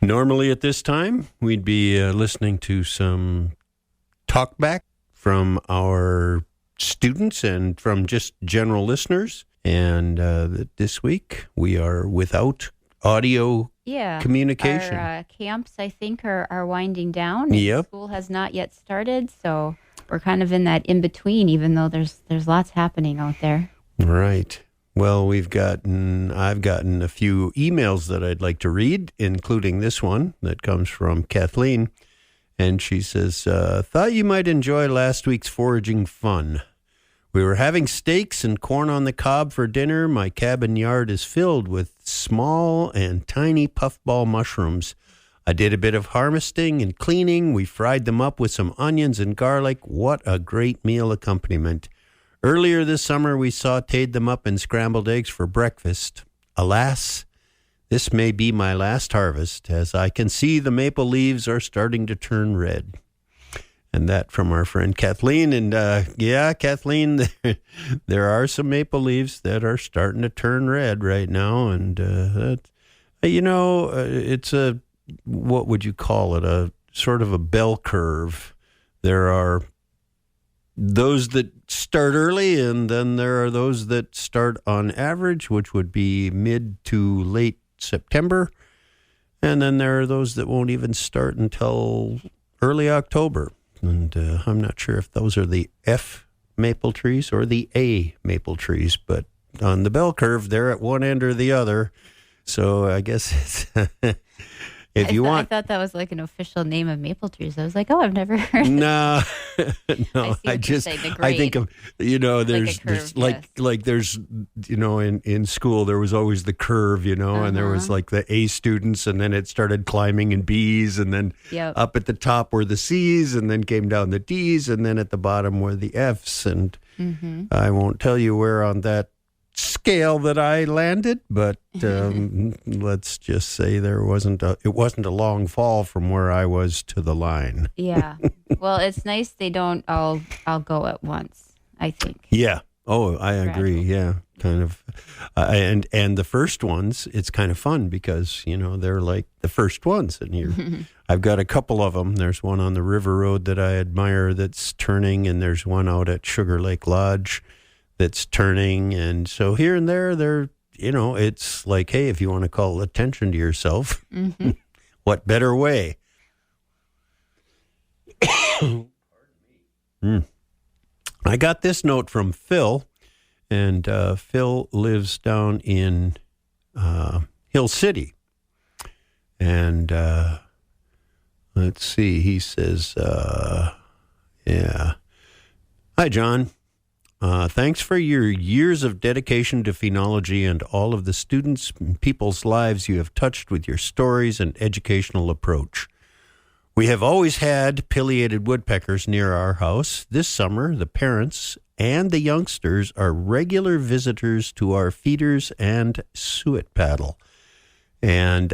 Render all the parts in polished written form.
Normally at this time, we'd be listening to some talkback from our students and from just general listeners. And this week, we are without audio communication. Our camps, I think, are winding down. Yep. School has not yet started, so we're kind of in that in-between, even though there's lots happening out there. Right. Well, I've gotten a few emails that I'd like to read, including this one that comes from Kathleen. And she says, thought you might enjoy last week's foraging fun. We were having steaks and corn on the cob for dinner. My cabin yard is filled with small and tiny puffball mushrooms. I did a bit of harvesting and cleaning. We fried them up with some onions and garlic. What a great meal accompaniment. Earlier this summer, we sautéed them up in scrambled eggs for breakfast. Alas, this may be my last harvest, as I can see the maple leaves are starting to turn red. And that from our friend Kathleen. And Kathleen, there are some maple leaves that are starting to turn red right now. And, it's what would you call it? A sort of a bell curve. There are those that start early, and then there are those that start on average, which would be mid to late September. And then there are those that won't even start until early October. And I'm not sure if those are the F maple trees or the A maple trees, but on the bell curve, they're at one end or the other. So I guess it's... I thought that was like an official name of maple trees. I was like, I've never heard of No, I think of, there's like there's, in school, there was always the curve, and there was like the A students, and then it started climbing in B's, and then up at the top were the C's, and then came down the D's, and then at the bottom were the F's. And I won't tell you where on that scale that I landed, but let's just say it wasn't a long fall from where I was to the line. Yeah. Well, it's nice they don't all go at once, I think. Yeah. Oh, I agree. Yeah. Kind of. And the first ones, it's kind of fun because, they're like the first ones. And I've got a couple of them. There's one on the River Road that I admire that's turning, and there's one out at Sugar Lake Lodge that's turning. And so here and there, it's like, hey, if you want to call attention to yourself, what better way? I got this note from Phil, and Phil lives down in Hill City. And let's see, he says, Hi, John. Thanks for your years of dedication to phenology and all of the students and people's lives you have touched with your stories and educational approach. We have always had pileated woodpeckers near our house. This summer, the parents and the youngsters are regular visitors to our feeders and suet paddle. And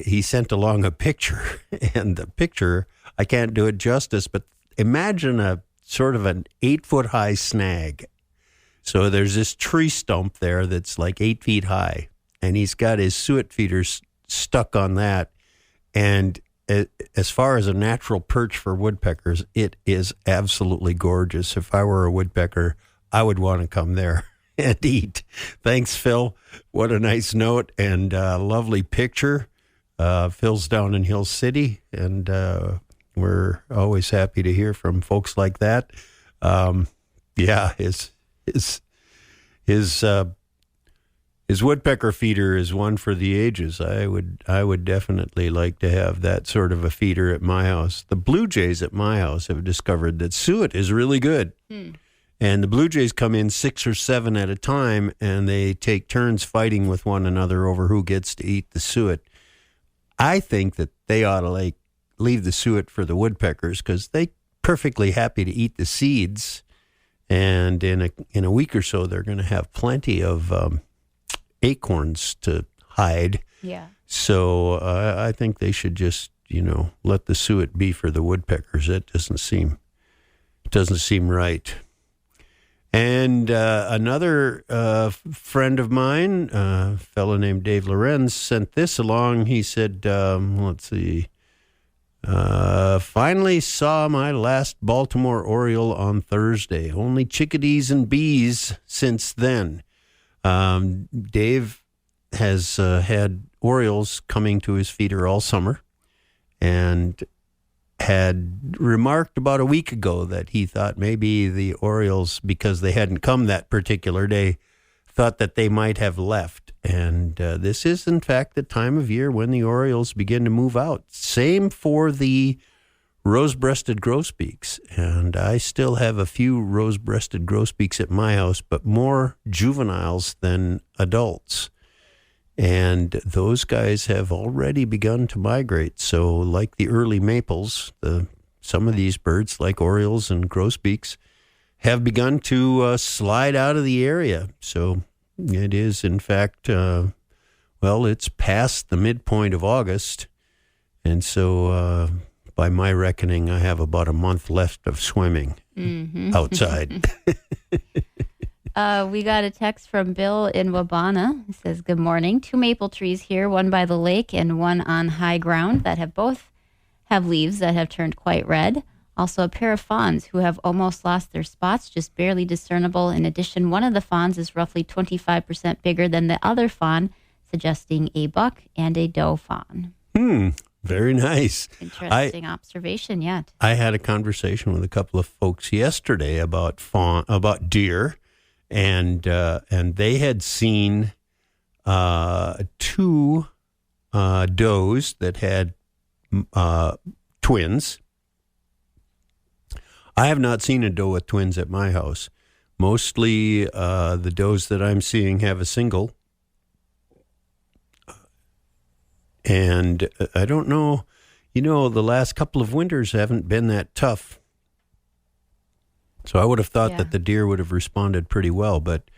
he sent along a picture, and the picture, I can't do it justice, but imagine a sort of an 8-foot-high snag. So there's this tree stump there that's like 8 feet high, and he's got his suet feeders stuck on that. And as far as a natural perch for woodpeckers, it is absolutely gorgeous. If I were a woodpecker, I would want to come there and eat. Thanks, Phil. What a nice note and lovely picture. Phil's down in Hill City, and we're always happy to hear from folks like that. His woodpecker feeder is one for the ages. I would definitely like to have that sort of a feeder at my house. The blue jays at my house have discovered that suet is really good. And the blue jays come in 6 or 7 at a time, and they take turns fighting with one another over who gets to eat the suet. I think that they ought to leave the suet for the woodpeckers, because they perfectly happy to eat the seeds. And in a week or so, they're going to have plenty of acorns to hide. Yeah. So I think they should just, let the suet be for the woodpeckers. It doesn't seem right. And another friend of mine, a fellow named Dave Lorenz, sent this along. He said, let's see, finally saw my last Baltimore Oriole on Thursday. Only chickadees and bees since then. Dave has had Orioles coming to his feeder all summer and had remarked about a week ago that he thought maybe the Orioles, because they hadn't come that particular day, thought that they might have left. And this is, in fact, the time of year when the Orioles begin to move out. Same for the rose-breasted grosbeaks. And I still have a few rose-breasted grosbeaks at my house, but more juveniles than adults. And those guys have already begun to migrate. So like the early maples, some of these birds, like orioles and grosbeaks, have begun to slide out of the area. So it is, in fact, it's past the midpoint of August. And so by my reckoning, I have about a month left of swimming outside. We got a text from Bill in Wabana. He says, good morning. 2 maple trees here, one by the lake and one on high ground that have both have leaves that have turned quite red. Also a pair of fawns who have almost lost their spots, just barely discernible. In addition, one of the fawns is roughly 25% bigger than the other fawn, suggesting a buck and a doe fawn. Very nice. Interesting observation yet. I had a conversation with a couple of folks yesterday about deer. And they had seen 2 does that had twins. I have not seen a doe with twins at my house. Mostly the does that I'm seeing have a single. And I don't know, the last couple of winters haven't been that tough. So I would have thought that the deer would have responded pretty well, but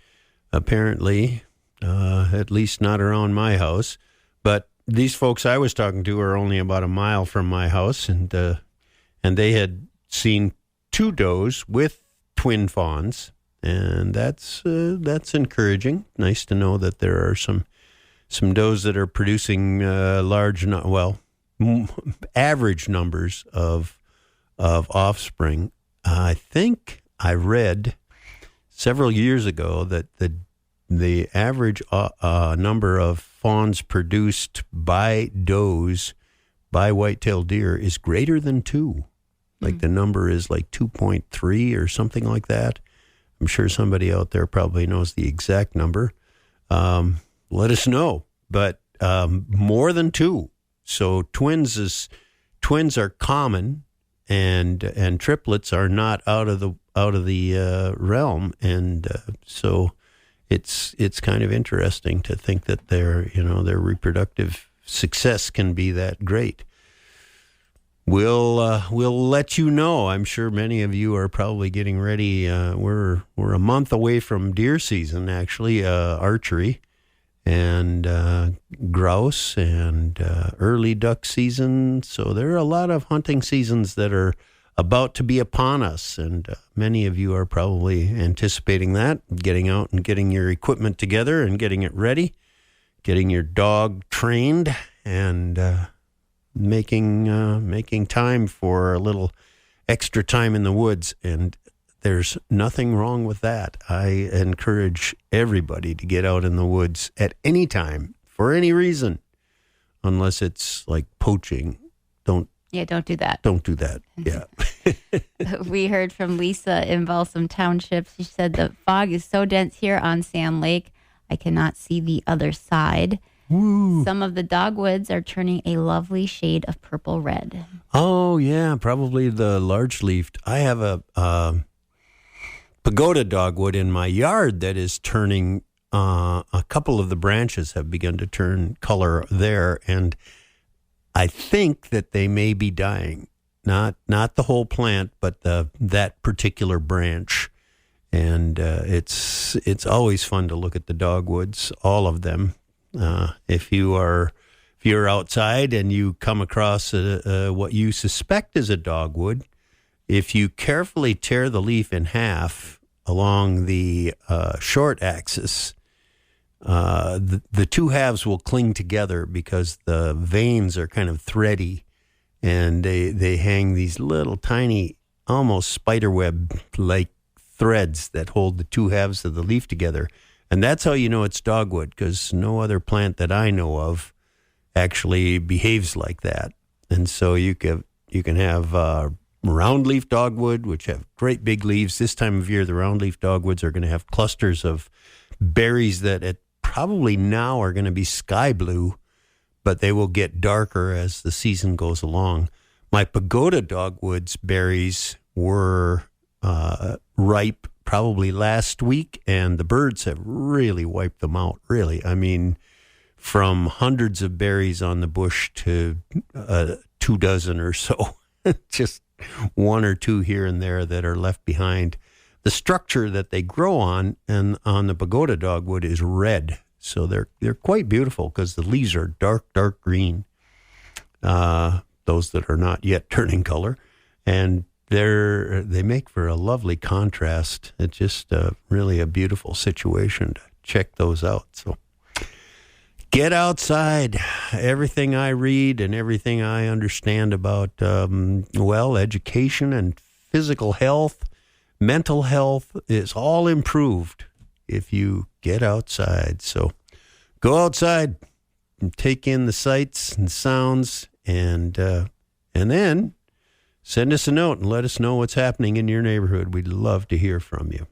apparently, at least not around my house. But these folks I was talking to are only about a mile from my house, and they had seen 2 does with twin fawns, and that's encouraging. Nice to know that there are some does that are producing average numbers of offspring. I think I read several years ago that the average number of fawns produced by does by white-tailed deer is greater than 2. Like the number is like 2.3 or something like that. I'm sure somebody out there probably knows the exact number. Let us know. But more than 2. So twins are common. And triplets are not out of the realm, and so it's kind of interesting to think that their reproductive success can be that great. We'll let you know. I'm sure many of you are probably getting ready. We're a month away from deer season, actually, archery and grouse and early duck season. So there are a lot of hunting seasons that are about to be upon us, and many of you are probably anticipating that, getting out and getting your equipment together and getting it ready, getting your dog trained, and making time for a little extra time in the woods. And there's nothing wrong with that. I encourage everybody to get out in the woods at any time for any reason, unless it's like poaching. Don't do that. Don't do that. Yeah. We heard from Lisa in Balsam Township. She said the fog is so dense here on Sand Lake, I cannot see the other side. Woo. Some of the dogwoods are turning a lovely shade of purple red. Oh, yeah, probably the large-leafed. I have a pagoda dogwood in my yard that is turning, a couple of the branches have begun to turn color there, and I think that they may be dying. Not the whole plant, but that particular branch. And it's always fun to look at the dogwoods, all of them. If you're outside and you come across what you suspect is a dogwood, if you carefully tear the leaf in half, along the short axis, the two halves will cling together because the veins are kind of thready, and they hang these little tiny, almost spiderweb-like threads that hold the two halves of the leaf together. And that's how you know it's dogwood, because no other plant that I know of actually behaves like that. And so you can have round leaf dogwood, which have great big leaves. This time of year, the round leaf dogwoods are going to have clusters of berries that probably now are going to be sky blue, but they will get darker as the season goes along. My pagoda dogwoods berries were ripe probably last week, and the birds have really wiped them out, really. I mean, from hundreds of berries on the bush to 2 dozen or so. Just 1 or 2 here and there that are left behind. The structure that they grow on and on the pagoda dogwood is red. So they're quite beautiful because the leaves are dark green. Those that are not yet turning color. And they make for a lovely contrast. It's just really a beautiful situation to check those out. So get outside. Everything I read and everything I understand about, education and physical health, mental health is all improved if you get outside. So go outside and take in the sights and sounds, and then send us a note and let us know what's happening in your neighborhood. We'd love to hear from you.